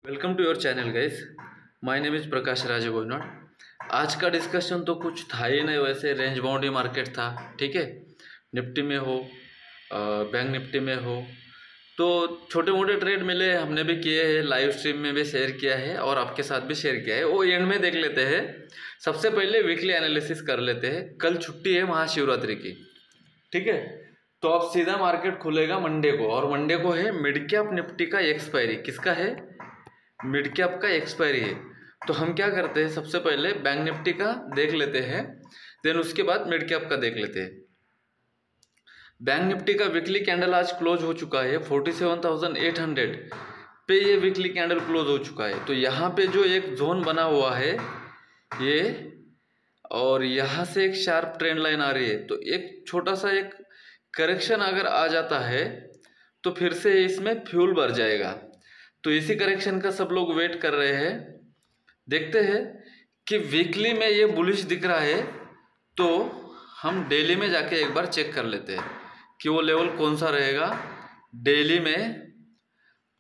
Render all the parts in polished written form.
Welcome to your channel guys. My name is Prakash Raj बोइनोड। आज का डिस्कशन तो कुछ था ही नहीं, वैसे रेंज बाउंड्री मार्केट था। ठीक है, निफ्टी में हो बैंक निफ्टी में हो तो छोटे मोटे ट्रेड मिले, हमने भी किए हैं, लाइव स्ट्रीम में भी शेयर किया है और आपके साथ भी शेयर किया है। वो एंड में देख लेते हैं। सबसे पहले वीकली एनालिसिस कर लेते हैं। कल छुट्टी है महाशिवरात्रि की, ठीक है। तो अब सीधा मार्केट खुलेगा मंडे को, और मंडे को है मिड कैप निफ्टी का एक्सपायरी। किसका है? मिड कैप का एक्सपायरी है। तो हम क्या करते हैं, सबसे पहले बैंक निफ्टी का देख लेते हैं, देन उसके बाद मिड कैप का देख लेते हैं। बैंक निफ्टी का वीकली कैंडल आज क्लोज हो चुका है 47,800 पे। ये वीकली कैंडल क्लोज हो चुका है। तो यहाँ पे जो एक जोन बना हुआ है ये, और यहाँ से एक शार्प ट्रेंड लाइन आ रही है। तो एक छोटा सा एक करेक्शन अगर आ जाता है तो फिर से इसमें फ्यूल भर जाएगा। तो इसी करेक्शन का सब लोग वेट कर रहे हैं। देखते हैं कि वीकली में ये बुलिश दिख रहा है, तो हम डेली में जाके एक बार चेक कर लेते हैं कि वो लेवल कौन सा रहेगा डेली में।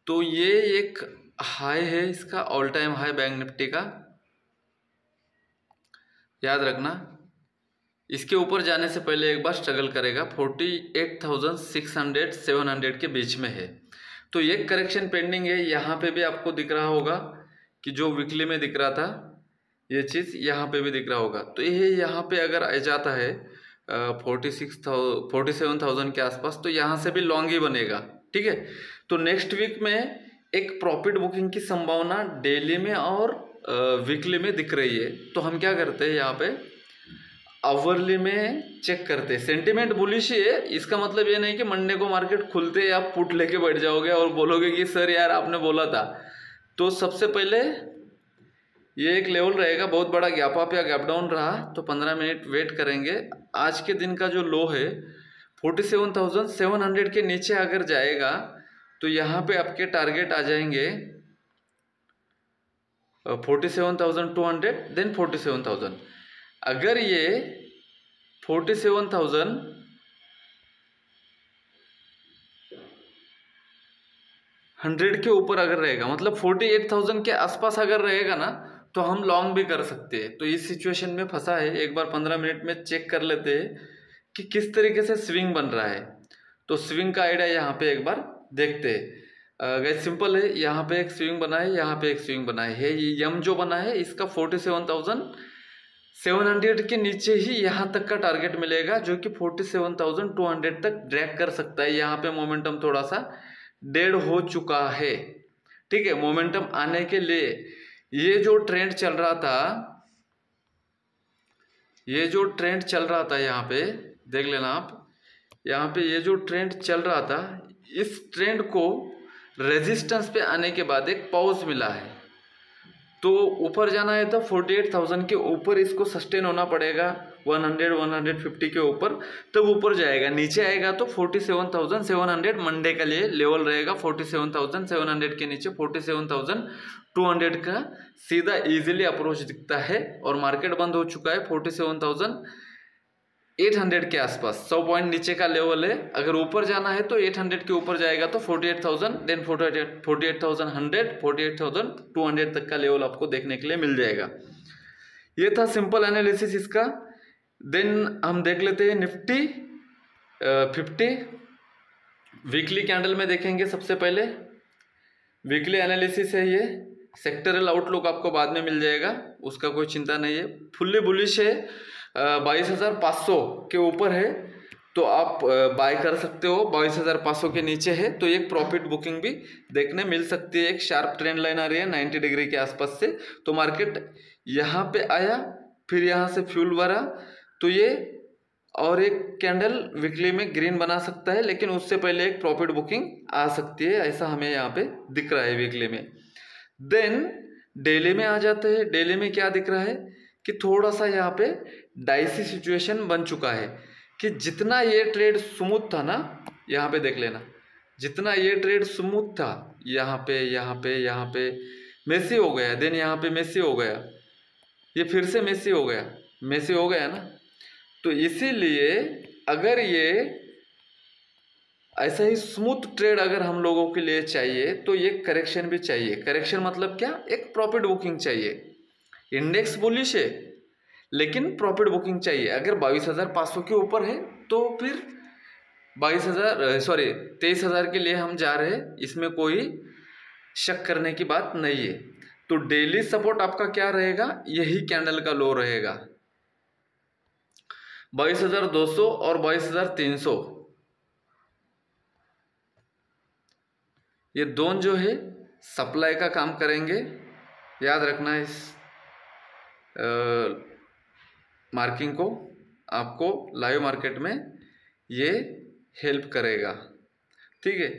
तो ये एक हाई है, इसका all time high bank Nifty का, याद रखना। इसके ऊपर जाने से पहले एक बार स्ट्रगल करेगा, 48,600 700 के बीच में है। तो एक करेक्शन पेंडिंग है। यहाँ पे भी आपको दिख रहा होगा कि जो वीकली में दिख रहा था ये चीज़ यहाँ पे भी दिख रहा होगा। तो ये यहाँ पे अगर आ जाता है 47,000 के आसपास, तो यहाँ से भी लॉन्ग ही बनेगा, ठीक है। तो नेक्स्ट वीक में एक प्रॉफिट बुकिंग की संभावना डेली में और वीकली में दिख रही है। तो हम क्या करते हैं, यहाँ पे आवरली में चेक करते हैं। सेंटिमेंट बुलिश है, इसका मतलब ये नहीं कि मंडे को मार्केट खुलते ही आप पुट लेके बैठ जाओगे और बोलोगे कि सर यार आपने बोला था। तो सबसे पहले ये एक लेवल रहेगा, बहुत बड़ा गैप अप या गैप डाउन रहा तो 15 मिनट वेट करेंगे। आज के दिन का जो लो है 47,700 के नीचे अगर जाएगा तो यहाँ पे आपके टारगेट आ जाएंगे 47,200 देन 47,000। अगर ये 47,100 के ऊपर अगर रहेगा, मतलब 48,000 के आसपास अगर रहेगा ना, तो हम लॉन्ग भी कर सकते हैं। तो इस सिचुएशन में फंसा है, एक बार 15 मिनट में चेक कर लेते हैं कि किस तरीके से स्विंग बन रहा है। तो स्विंग का आइडिया यहाँ पे एक बार देखते हैं। गाइस सिंपल है, यहाँ पे एक स्विंग बना है, यहाँ पे एक स्विंग बना है। ये यम जो बना है इसका 47,700 के नीचे ही यहाँ तक का टारगेट मिलेगा, जो कि 47,200 तक ड्रैग कर सकता है। यहाँ पे मोमेंटम थोड़ा सा डेड हो चुका है, ठीक है। मोमेंटम आने के लिए ये जो ट्रेंड चल रहा था, ये जो ट्रेंड चल रहा था यहाँ पे देख लेना आप, यहाँ पे ये जो ट्रेंड चल रहा था, इस ट्रेंड को रेजिस्टेंस पे आने के बाद एक पॉज मिला है। तो ऊपर जाना है तो 48,000 के ऊपर इसको सस्टेन होना पड़ेगा, 100-150 के ऊपर, तब ऊपर जाएगा। नीचे आएगा तो 47,700 मंडे के लिए लेवल रहेगा। 47,700 के नीचे 47,200 का सीधा इजीली अप्रोच दिखता है। और मार्केट बंद हो चुका है 47,800 के आसपास, 100 पॉइंट नीचे का लेवल है। अगर ऊपर जाना है तो 800 के ऊपर जाएगा तो 48,000 देन 48,100 48,200 तक का लेवल आपको देखने के लिए मिल जाएगा। ये था सिंपल एनालिसिस इसका। देन हम देख लेते हैं निफ्टी 50 वीकली कैंडल में देखेंगे। सबसे पहले वीकली एनालिसिस है ये। सेक्टरल आउटलुक आपको बाद में मिल जाएगा, उसका कोई चिंता नहीं है। फुल्ली बुलिश है, 22,500 के ऊपर है तो आप बाय कर सकते हो। 22,500 के नीचे है तो एक प्रॉफिट बुकिंग भी देखने मिल सकती है। एक शार्प ट्रेंड लाइन आ रही है 90 डिग्री के आसपास से। तो मार्केट यहाँ पे आया, फिर यहाँ से फ्यूल भरा, तो ये और एक कैंडल वीकली में ग्रीन बना सकता है, लेकिन उससे पहले एक प्रॉफिट बुकिंग आ सकती है, ऐसा हमें यहाँ पे दिख रहा है वीकली में। देन डेली में आ जाते हैं। डेली में क्या दिख रहा है कि थोड़ा सा यहाँ पे डाइसी सिचुएशन बन चुका है कि जितना ये ट्रेड स्मूथ था ना, यहाँ पे देख लेना, जितना ये ट्रेड स्मूथ था, यहाँ पे यहाँ पे मेसी हो गया, देन यहाँ पे मेसी हो गया, ये फिर से मेसी हो गया ना। तो इसीलिए ऐसा ही स्मूथ ट्रेड अगर हम लोगों के लिए चाहिए तो ये करेक्शन भी चाहिए। करेक्शन मतलब क्या, एक प्रॉफिट बुकिंग चाहिए। इंडेक्स बुलिश है लेकिन प्रॉफिट बुकिंग चाहिए। अगर 22,500 के ऊपर है तो फिर 23,000 के लिए हम जा रहे हैं, इसमें कोई शक करने की बात नहीं है। तो डेली सपोर्ट आपका क्या रहेगा, यही कैंडल का लो रहेगा 22,200 और 22,300। ये दोनों जो है सप्लाई का काम करेंगे, याद रखना है इस मार्किंग को। आपको लाइव मार्केट में ये हेल्प करेगा, ठीक है।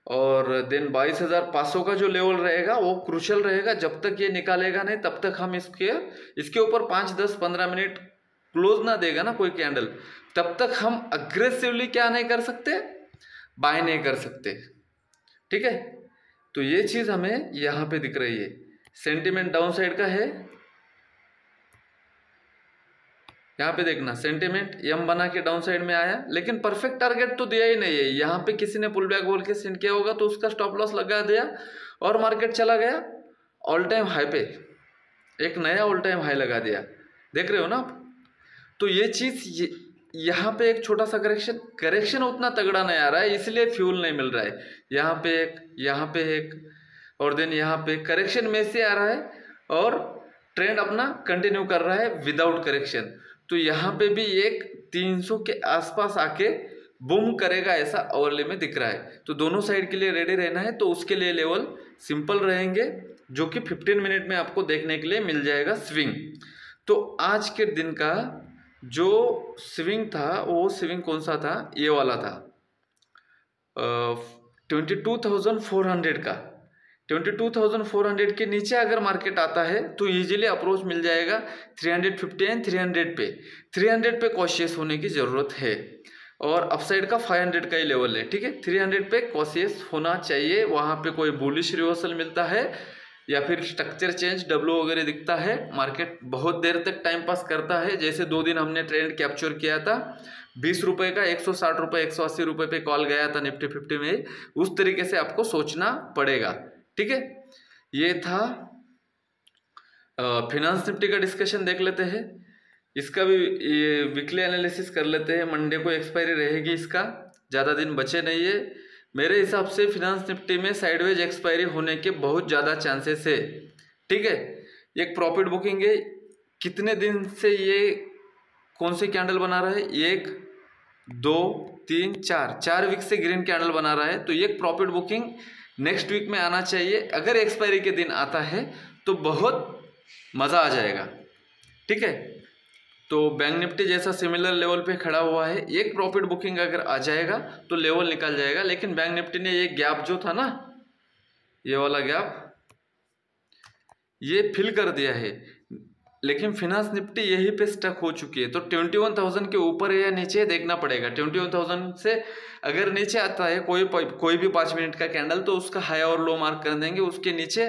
और देन 22,500 का जो लेवल रहेगा वो क्रूशल रहेगा। जब तक ये निकालेगा नहीं तब तक हम इसके ऊपर 5, 10, 15 मिनट क्लोज ना देगा ना कोई कैंडल, तब तक हम अग्रेसिवली क्या नहीं कर सकते, बाय नहीं कर सकते, ठीक है। तो ये चीज हमें यहां पे दिख रही है। सेंटिमेंट डाउन साइड का है, यहाँ पे देखना सेंटिमेंट एम बना के डाउन साइड में आया, लेकिन परफेक्ट टारगेट तो दिया ही नहीं है। यहाँ पे किसी ने पुल बैक बोल के सेंड किया होगा तो उसका स्टॉप लॉस लगा दिया और मार्केट चला गया ऑल टाइम हाई पे, एक नया ऑल टाइम हाई लगा दिया, देख रहे हो ना आप। तो ये चीज यहाँ पे एक छोटा सा करेक्शन उतना तगड़ा नहीं आ रहा है, इसलिए फ्यूल नहीं मिल रहा है। यहाँ पे एक, यहाँ पे एक, और देन यहाँ पे करेक्शन में से आ रहा है और ट्रेंड अपना कंटिन्यू कर रहा है विदाउट करेक्शन। तो यहाँ पे भी एक 300 के आसपास आके बूम करेगा, ऐसा ओवरले में दिख रहा है। तो दोनों साइड के लिए रेडी रहना है। तो उसके लिए लेवल सिंपल रहेंगे जो कि 15 मिनट में आपको देखने के लिए मिल जाएगा स्विंग। तो आज के दिन का जो स्विंग था वो स्विंग कौन सा था, ये वाला था 22,400 का। 22,400 के नीचे अगर मार्केट आता है तो इजीली अप्रोच मिल जाएगा 350 एंड 300 पे। 300 पे कॉशियस होने की ज़रूरत है और अपसाइड का 500 का ही लेवल है, ठीक है। 300 पे कॉशियस होना चाहिए। वहाँ पे कोई बुलिश रिवर्सल मिलता है या फिर स्ट्रक्चर चेंज डब्ल्यू वगैरह दिखता है, मार्केट बहुत देर तक टाइम पास करता है। जैसे 2 दिन हमने ट्रेंड कैप्चर किया था, 20 रुपये का 160 रुपये 180 रुपये पे कॉल गया था निफ्टी 50 में, उस तरीके से आपको सोचना पड़ेगा, ठीक है। ये था फिनांस निफ्टी का डिस्कशन। देख लेते हैं इसका भी, ये वीकली एनालिसिस कर लेते हैं। मंडे को एक्सपायरी रहेगी इसका, ज़्यादा दिन बचे नहीं है। मेरे हिसाब से फिनांस निफ्टी में साइडवेज एक्सपायरी होने के बहुत ज़्यादा चांसेस है, ठीक है। एक प्रॉफिट बुकिंग है, कितने दिन से ये कौन सी कैंडल बना रहा है, 1, 2, 3, 4 वीक से ग्रीन कैंडल बना रहा है। तो ये प्रॉफिट बुकिंग नेक्स्ट वीक में आना चाहिए। अगर एक्सपायरी के दिन आता है तो बहुत मज़ा आ जाएगा, ठीक है। तो बैंक निफ्टी जैसा सिमिलर लेवल पे खड़ा हुआ है, एक प्रॉफिट बुकिंग अगर आ जाएगा तो लेवल निकल जाएगा। लेकिन बैंक निफ्टी ने ये गैप जो था ना, ये वाला गैप ये फिल कर दिया है, लेकिन फिनांस निफ्टी यहीं पे स्टक हो चुकी है। तो 21,000 के ऊपर या नीचे देखना पड़ेगा। 21,000 से अगर नीचे आता है कोई भी 5 मिनट का कैंडल तो उसका हाई और लो मार्क कर देंगे, उसके नीचे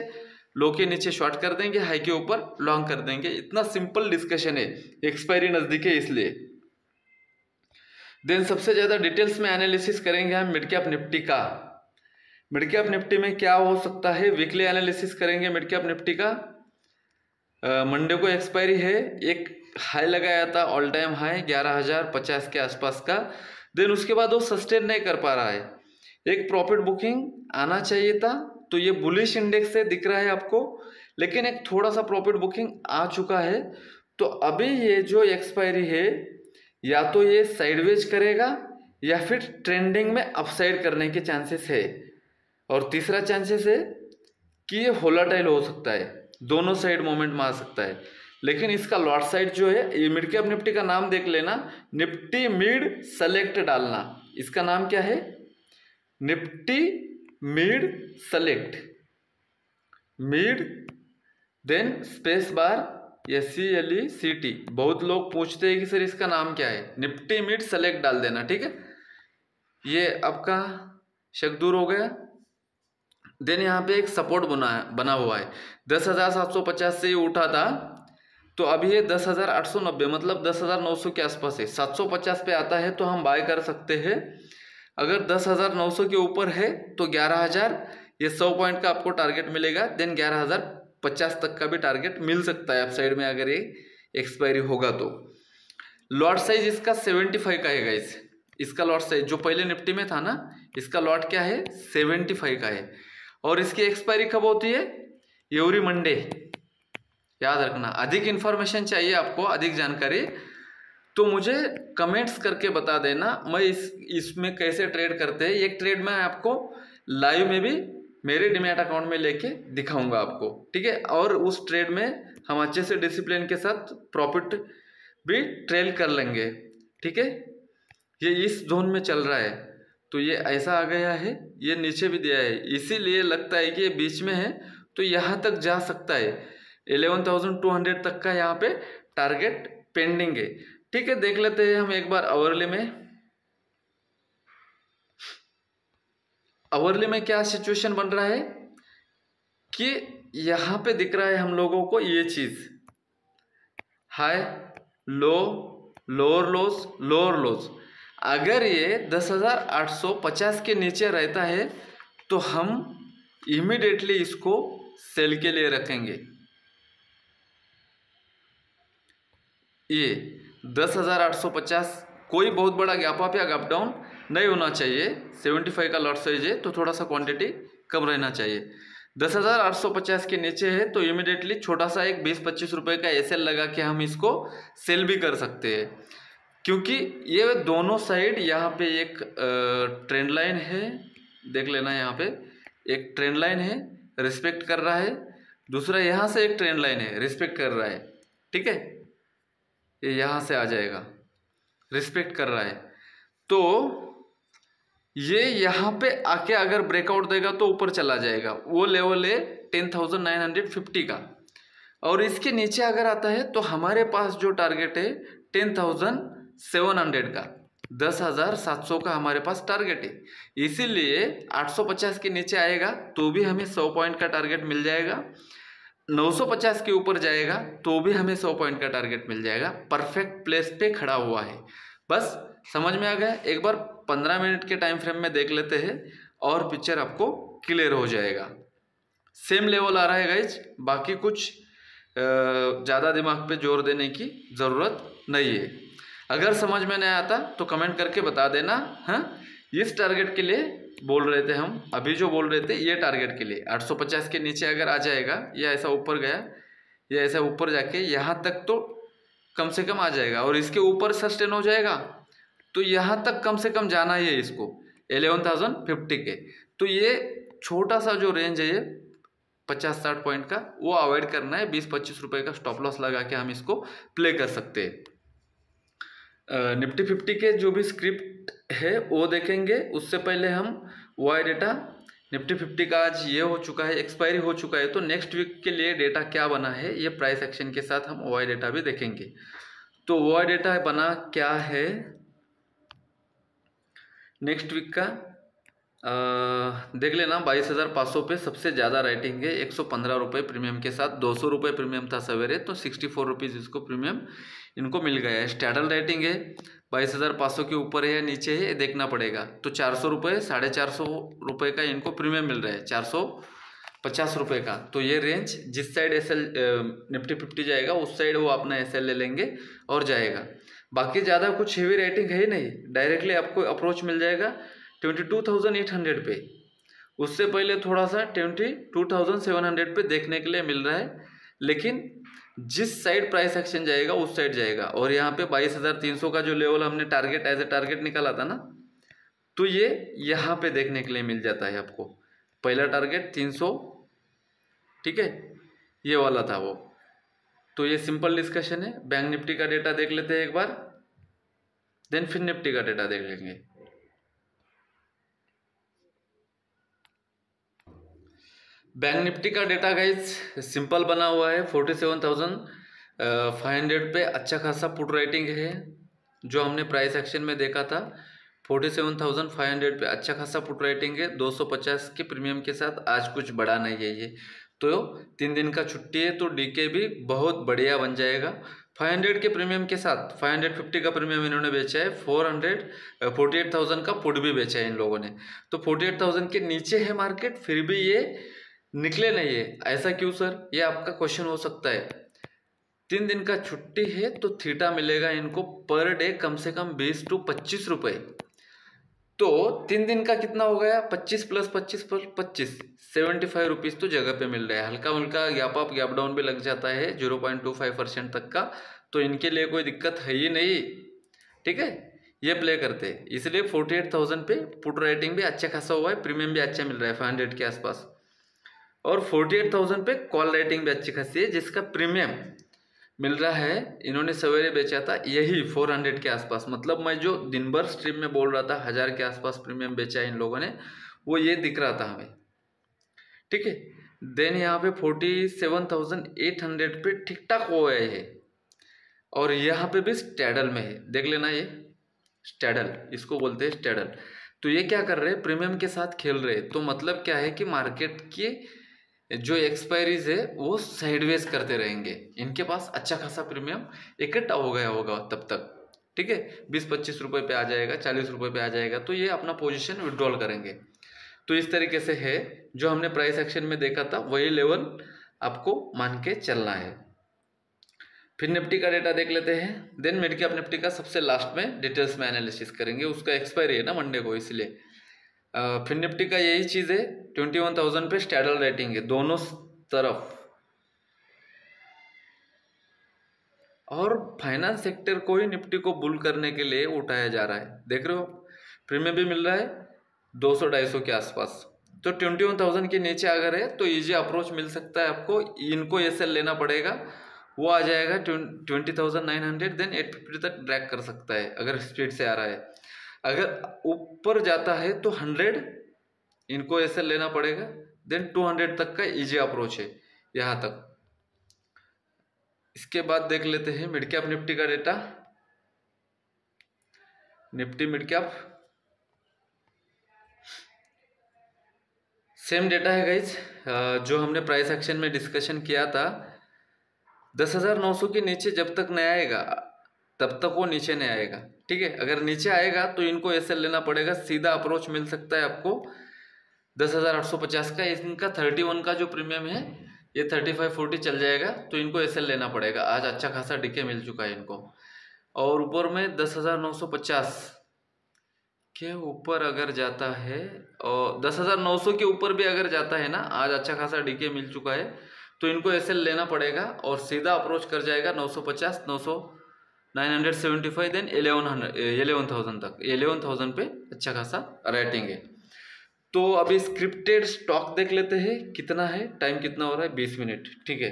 लो के नीचे शॉर्ट कर देंगे, हाई के ऊपर लॉन्ग कर देंगे। इतना सिंपल डिस्कशन है, एक्सपायरी नजदीक है इसलिए। देन सबसे ज़्यादा डिटेल्स में एनालिसिस करेंगे हम मिड कैप निफ्टी का। मिड कैप निफ्टी में क्या हो सकता है, वीकली एनालिसिस करेंगे मिड कैप निफ्टी का। मंडे को एक्सपायरी है, एक हाई लगाया था ऑल टाइम हाई 11,050 के आसपास का। देन उसके बाद वो सस्टेन नहीं कर पा रहा है, एक प्रॉफिट बुकिंग आना चाहिए था। तो ये बुलिश इंडेक्स से दिख रहा है आपको, लेकिन एक थोड़ा सा प्रॉफिट बुकिंग आ चुका है। तो अभी ये जो एक्सपायरी है या तो ये साइडवेज करेगा या फिर ट्रेंडिंग में अपसाइड करने के चांसेस है, और तीसरा चांसेस है कि ये वोलेटाइल हो सकता है, दोनों साइड मोमेंट में आ सकता है। लेकिन इसका लॉट साइड जो है, ये मिड कैप निफ्टी का नाम देख लेना, निफ्टी मिड सेलेक्ट डालना। इसका नाम क्या है, Nifty mid select, mid then space bar SELECT। बहुत लोग पूछते हैं कि सर इसका नाम क्या है, निफ्टी मिड सेलेक्ट डाल देना, ठीक है। ये आपका शक दूर हो गया। देन यहाँ पे एक सपोर्ट बना हुआ है 10,750 से उठा था, तो अभी ये 10,890 मतलब 10,900 के आसपास है। 750 पे आता है तो हम बाय कर सकते हैं। अगर 10,900 के ऊपर है तो 11,000, ये 100 पॉइंट का आपको टारगेट मिलेगा। देन 11,050 तक का भी टारगेट मिल सकता है अपसाइड में अगर ये एक्सपायरी होगा तो। लॉट साइज इसका 75 का है गाइस। इसका लॉट साइज जो पहले निफ्टी में था ना, इसका लॉट क्या है 75 का है। और इसकी एक्सपायरी कब होती है? Every Monday. याद रखना। अधिक इन्फॉर्मेशन चाहिए आपको, अधिक जानकारी, तो मुझे कमेंट्स करके बता देना। मैं इसमें कैसे ट्रेड करते हैं, एक ट्रेड मैं आपको लाइव में भी मेरे डीमैट अकाउंट में लेके दिखाऊंगा आपको, ठीक है। और उस ट्रेड में हम अच्छे से डिसिप्लिन के साथ प्रॉफिट भी ट्रेल कर लेंगे, ठीक है। ये इस जोन में चल रहा है तो ये ऐसा आ गया है, ये नीचे भी दिया है, इसीलिए लगता है कि ये बीच में है तो यहाँ तक जा सकता है। 11,200 तक का यहाँ पे टारगेट पेंडिंग है, ठीक है। देख लेते हैं हम एक बार आवरली में। आवरली में क्या सिचुएशन बन रहा है कि यहाँ पे दिख रहा है हम लोगों को ये चीज, high low, lower loss, lower loss. अगर ये 10,850 के नीचे रहता है तो हम इमीडिएटली इसको सेल के लिए रखेंगे। ये 10,850 कोई बहुत बड़ा गैप अप या गैप डाउन नहीं होना चाहिए। 75 का लॉट साइज है तो थोड़ा सा क्वांटिटी कम रहना चाहिए। 10,850 के नीचे है तो इमीडिएटली छोटा सा एक 20-25 रुपये का एसएल लगा के हम इसको सेल भी कर सकते हैं, क्योंकि ये दोनों साइड यहाँ पे एक ट्रेंड लाइन है, देख लेना। यहाँ पे एक ट्रेंड लाइन है, रिस्पेक्ट कर रहा है। दूसरा यहाँ से एक ट्रेंड लाइन है, रिस्पेक्ट कर रहा है, ठीक है। ये यहाँ से आ जाएगा, रिस्पेक्ट कर रहा है। तो ये यहाँ पे आके अगर ब्रेकआउट देगा तो ऊपर चला जाएगा। वो लेवल है 10,950 का। और इसके नीचे अगर आता है तो हमारे पास जो टारगेट है 10,700 का, 10,700 का हमारे पास टारगेट है। इसीलिए 850 के नीचे आएगा तो भी हमें 100 पॉइंट का टारगेट मिल जाएगा। 950 के ऊपर जाएगा तो भी हमें 100 पॉइंट का टारगेट मिल जाएगा। परफेक्ट प्लेस पे खड़ा हुआ है। बस समझ में आ गया। एक बार 15 मिनट के टाइम फ्रेम में देख लेते हैं और पिक्चर आपको क्लियर हो जाएगा। सेम लेवल आ रहा है गाइज, बाकी कुछ ज़्यादा दिमाग पे जोर देने की ज़रूरत नहीं है। अगर समझ में नहीं आता तो कमेंट करके बता देना। हाँ, इस टारगेट के लिए बोल रहे थे हम, अभी जो बोल रहे थे ये टारगेट के लिए 850 के नीचे अगर आ जाएगा या ऐसा ऊपर गया या ऐसा ऊपर जाके यहाँ तक तो कम से कम आ जाएगा, और इसके ऊपर सस्टेन हो जाएगा तो यहाँ तक कम से कम जाना ही है इसको 11,050 के। तो ये छोटा सा जो रेंज है ये 50-60 पॉइंट का, वो अवॉइड करना है। 20-25 रुपये का स्टॉप लॉस लगा के हम इसको प्ले कर सकते हैं। निफ्टी 50 के जो भी स्क्रिप्ट है वो देखेंगे। उससे पहले हम वाई डेटा, निफ्टी 50 का आज ये हो चुका है, एक्सपायरी हो चुका है, तो नेक्स्ट वीक के लिए डेटा क्या बना है ये प्राइस एक्शन के साथ हम वाई डेटा भी देखेंगे। तो वाई डेटा बना क्या है नेक्स्ट वीक का देख लेना। 22,500 पे सबसे ज़्यादा रेटिंग है, 115 रुपये प्रीमियम के साथ। 200 रुपये प्रीमियम था सवेरे, तो 64 रुपीज़ इसको प्रीमियम इनको मिल गया है। स्टैडल रेटिंग है 22,500 के ऊपर है या नीचे है ये देखना पड़ेगा। तो 400 रुपये, 450 रुपये का इनको प्रीमियम मिल रहा है, 450 रुपये का। तो ये रेंज जिस साइड एसएल निफ्टी 50 जाएगा उस साइड वो अपना एसएल ले लेंगे और जाएगा। बाकी ज़्यादा कुछ हेवी रेटिंग है ही नहीं, डायरेक्टली आपको अप्रोच मिल जाएगा 22,800 पे। उससे पहले थोड़ा सा 22,700 पे देखने के लिए मिल रहा है, लेकिन जिस साइड प्राइस एक्शन जाएगा उस साइड जाएगा। और यहाँ पे 22,300 का जो लेवल हमने टारगेट एज ए टारगेट निकाला था ना, तो ये यहाँ पे देखने के लिए मिल जाता है आपको। पहला टारगेट 300, ठीक है, ये वाला था वो। तो ये सिंपल डिस्कशन है। बैंक निफ्टी का डेटा देख लेते हैं एक बार, देन फिर निफ्टी का डेटा देख लेंगे। बैंक निफ्टी का डेटा गाइज सिंपल बना हुआ है। 47,500 पे अच्छा खासा पुट रेटिंग है, जो हमने प्राइस एक्शन में देखा था। 47,500 पे अच्छा खासा पुट रेटिंग है, 250 के प्रीमियम के साथ। आज कुछ बड़ा नहीं है ये, तो 3 दिन का छुट्टी है तो डीके भी बहुत बढ़िया बन जाएगा। 500 के प्रीमियम के साथ 550 का प्रीमियम इन्होंने बेचा है, 48,000 का पुट भी बेचा है इन लोगों ने। तो 48,000 के नीचे है मार्केट, फिर भी ये निकले नहीं है, ऐसा क्यों सर? ये आपका क्वेश्चन हो सकता है। 3 दिन का छुट्टी है तो थीटा मिलेगा इनको पर डे कम से कम 20 to 25 रुपये। तो 3 दिन का कितना हो गया? 25 + 25 + 25 75 रुपीज़ तो जगह पे मिल रहा है। हल्का हल्का गैप अप गैप डाउन भी लग जाता है 0.25% तक का, तो इनके लिए कोई दिक्कत है ही नहीं, ठीक है। ये प्ले करते हैं, इसलिए 48,000 पे पुट राइटिंग भी अच्छा खासा हुआ है, प्रीमियम भी अच्छा मिल रहा है 500 के आसपास, और 48,000 पे कॉल राइटिंग भी अच्छी खासी है, जिसका प्रीमियम मिल रहा है। इन्होंने सवेरे बेचा था यही 400 के आसपास, मतलब मैं जो दिन भर स्ट्रीम में बोल रहा था 1000 के आसपास प्रीमियम बेचा है इन लोगों ने, वो ये दिख रहा था हमें, ठीक है। देन यहाँ पे 47,800 पे ठीक ठाक हो गए है, और यहाँ पे भी स्टैडल में है, देख लेना, ये स्टैडल इसको बोलते हैं, स्टैडल। तो ये क्या कर रहे हैं? प्रीमियम के साथ खेल रहे हैं। तो मतलब क्या है कि मार्केट की जो एक्सपायरीज है वो साइडवेज करते रहेंगे, इनके पास अच्छा खासा प्रीमियम इकट्ठा हो गया होगा तब तक, ठीक है। 20-25 रुपये पे आ जाएगा, 40 रुपये पे आ जाएगा, तो ये अपना पोजीशन विड्रॉल करेंगे। तो इस तरीके से है, जो हमने प्राइस एक्शन में देखा था वही लेवल आपको मान के चलना है। फिर निफ्टी का डेटा देख लेते हैं, देन मिड कैप निफ्टी का सबसे लास्ट में डिटेल्स में एनालिसिस करेंगे, उसका एक्सपायरी है ना मंडे को, इसलिए। फिर निफ्टी का यही चीज़ है, 21,000 पे स्टैडल रेटिंग है दोनों तरफ, और फाइनेंस सेक्टर को ही निफ्टी को बुल करने के लिए उठाया जा रहा है, देख रहे हो। प्रीमियम भी मिल रहा है 200-250 के आसपास। तो 21,000 के नीचे अगर है तो इजी अप्रोच मिल सकता है आपको, इनको एसएल लेना पड़ेगा, वो आ जाएगा 20,900, देन 850 तक ड्रैग कर सकता है अगर स्पीड से आ रहा है। अगर ऊपर जाता है तो 100 इनको एसएल लेना पड़ेगा, देन 200 तक का इजी अप्रोच है यहाँ तक। इसके बाद देख लेते हैं मिड कैप निफ्टी का data, Nifty mid cap same data है गाइज, जो हमने प्राइस एक्शन में डिस्कशन किया था। 10,900 के नीचे जब तक नहीं आएगा तब तक वो नीचे नहीं आएगा, ठीक है। अगर नीचे आएगा तो इनको एसएल लेना पड़ेगा, सीधा अप्रोच मिल सकता है आपको 10,850 का। इनका 31 का जो प्रीमियम है ये 35-40 चल जाएगा, तो इनको एसएल लेना पड़ेगा। आज अच्छा खासा डीके मिल चुका है इनको, और ऊपर में 10,950 के ऊपर अगर जाता है, और 10,900 के ऊपर भी अगर जाता है ना, आज अच्छा खासा डीके मिल चुका है, तो इनको एसएल लेना पड़ेगा, और सीधा अप्रोच कर जाएगा 950, 975, देन 11,000 तक। 11,000 पे अच्छा खासा रेटिंग है। तो अभी स्क्रिप्टेड स्टॉक देख लेते हैं कितना है, टाइम कितना हो रहा है, 20 मिनट, ठीक है।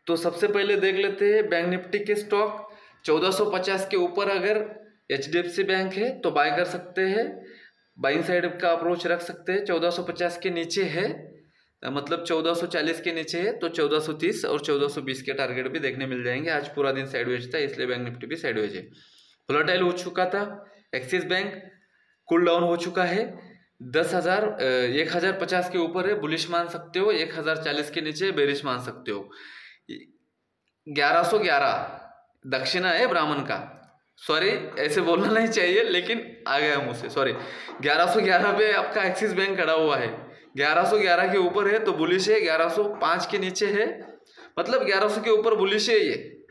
तो सबसे पहले देख लेते हैं बैंक निफ्टी के स्टॉक। 1450 के ऊपर अगर HDFC बैंक है तो बाय कर सकते हैं, बाइंग साइड का अप्रोच रख सकते हैं। 1450 के नीचे है, मतलब 1440 के नीचे है तो 1430 और 1420 के टारगेट भी देखने मिल जाएंगे। आज पूरा दिन साइडवेज था, इसलिए बैंक निफ्टी भी साइडवेज है। वोलेटाइल हो चुका था, एक्सिस बैंक कूल डाउन हो चुका है। 1050 के ऊपर है, बुलिश मान सकते हो, 1040 के नीचे बेरिश मान सकते हो। 1111 दक्षिणा है ब्राह्मण का, सॉरी ऐसे बोलना नहीं चाहिए लेकिन आ गया मुझसे, सॉरी। 1111 पे आपका एक्सिस बैंक खड़ा हुआ है, 1111 के ऊपर है तो बुलिश है, 1105 के नीचे है, मतलब 1100 के ऊपर बुलिश है, ये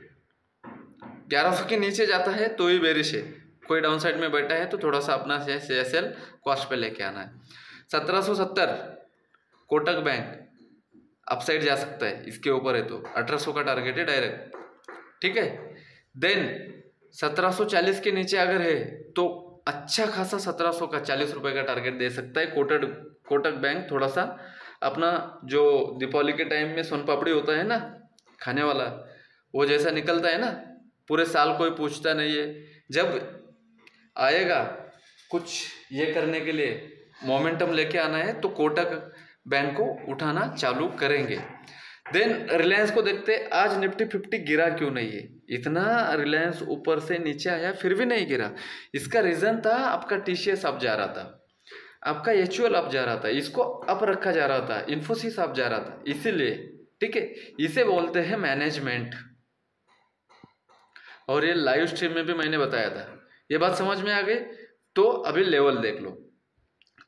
1100 के नीचे जाता है तो ही बेरिश है। कोई डाउन साइड में बैठा है तो थोड़ा सा अपना एसएल कॉस्ट पे लेके आना है। 1770 कोटक बैंक अपसाइड जा सकता है, इसके ऊपर है तो 1800 का टारगेट है डायरेक्ट, ठीक है। देन 1740 के नीचे अगर है तो अच्छा खासा 1700 का 40 रुपये का टारगेट दे सकता है कोटक बैंक। थोड़ा सा अपना जो दीपावली के टाइम में सोन पापड़ी होता है ना खाने वाला, वो जैसा निकलता है ना, पूरे साल कोई पूछता नहीं है, जब आएगा कुछ ये करने के लिए मोमेंटम लेके आना है तो कोटक बैंक को उठाना चालू करेंगे। देन रिलायंस को देखते, आज निफ्टी 50 गिरा क्यों नहीं है? इतना रिलायंस ऊपर से नीचे आया फिर भी नहीं गिरा। इसका रीज़न था आपका TCS अप जा रहा था, आपका HUL अप जा रहा था, इसको अप रखा जा रहा था, इन्फोसिस अप जा रहा था, इसीलिए, ठीक है। इसे बोलते हैं मैनेजमेंट, और ये लाइव स्ट्रीम में भी मैंने बताया था। ये बात समझ में आ गई? तो अभी लेवल देख लो,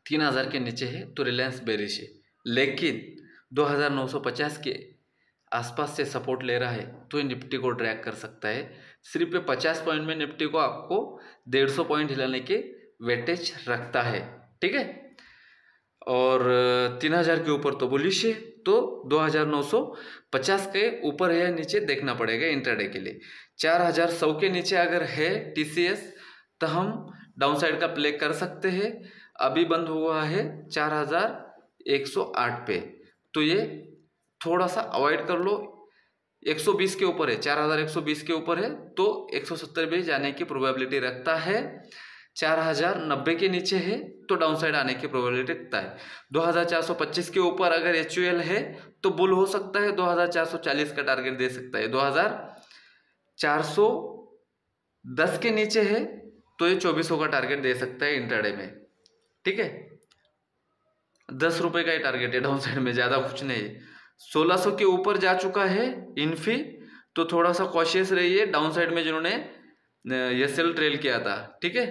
3000 के नीचे है तो रिलायंस बेरिश है, लेकिन 2950 के आसपास से सपोर्ट ले रहा है तो ये निफ्टी को ड्रैग कर सकता है। सिर्फ ये 50 पॉइंट में निफ्टी को आपको 150 पॉइंट हिलाने के वेटेज रखता है, ठीक है। और 3000 के ऊपर तो बुलिश है, तो 2950 के ऊपर है या नीचे देखना पड़ेगा इंट्राडे के लिए। 4100 के नीचे अगर है टीसीएस तो हम डाउन साइड का प्ले कर सकते हैं। अभी बंद हुआ है 4108 पे, तो ये थोड़ा सा अवॉइड कर लो। 120 के ऊपर है, 4120 के ऊपर है तो 170 पे जाने की प्रोबेबिलिटी रखता है। 4090 के नीचे है तो डाउन साइड आने की प्रोबेबिलिटी रखता है। 2425 के ऊपर अगर एचयूएल है तो बुल हो सकता है, 2440 का टारगेट दे सकता है। 2410 के नीचे है तो ये 2400 का टारगेट दे सकता है इंट्राडे में, ठीक है। 10 रुपए का ही टारगेट है डाउन साइड में, ज़्यादा कुछ नहीं है। 1600 के ऊपर जा चुका है इन्फी, तो थोड़ा सा कॉशियस रहिए डाउन साइड में जिन्होंने ये सेल ट्रेल किया था, ठीक है।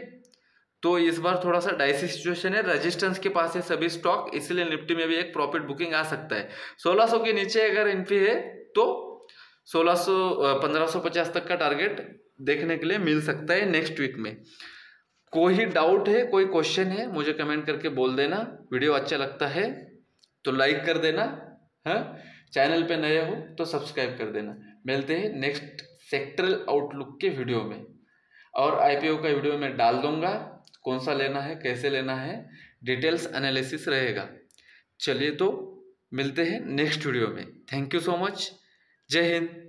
तो इस बार थोड़ा सा डाइसी सिचुएशन है, रेजिस्टेंस के पास है सभी स्टॉक, इसलिए निफ्टी में भी एक प्रॉफिट बुकिंग आ सकता है। 1600 के नीचे अगर इन्फी है तो 1550 तक का टारगेट देखने के लिए मिल सकता है नेक्स्ट वीक में। कोई डाउट है, कोई क्वेश्चन है, मुझे कमेंट करके बोल देना। वीडियो अच्छा लगता है तो लाइक कर देना, हाँ। चैनल पे नए हो तो सब्सक्राइब कर देना। मिलते हैं नेक्स्ट सेक्टरल आउटलुक के वीडियो में, और आईपीओ का वीडियो में डाल दूंगा, कौन सा लेना है, कैसे लेना है, डिटेल्स एनालिसिस रहेगा। चलिए तो मिलते हैं नेक्स्ट वीडियो में। Thank you so much. जय हिंद।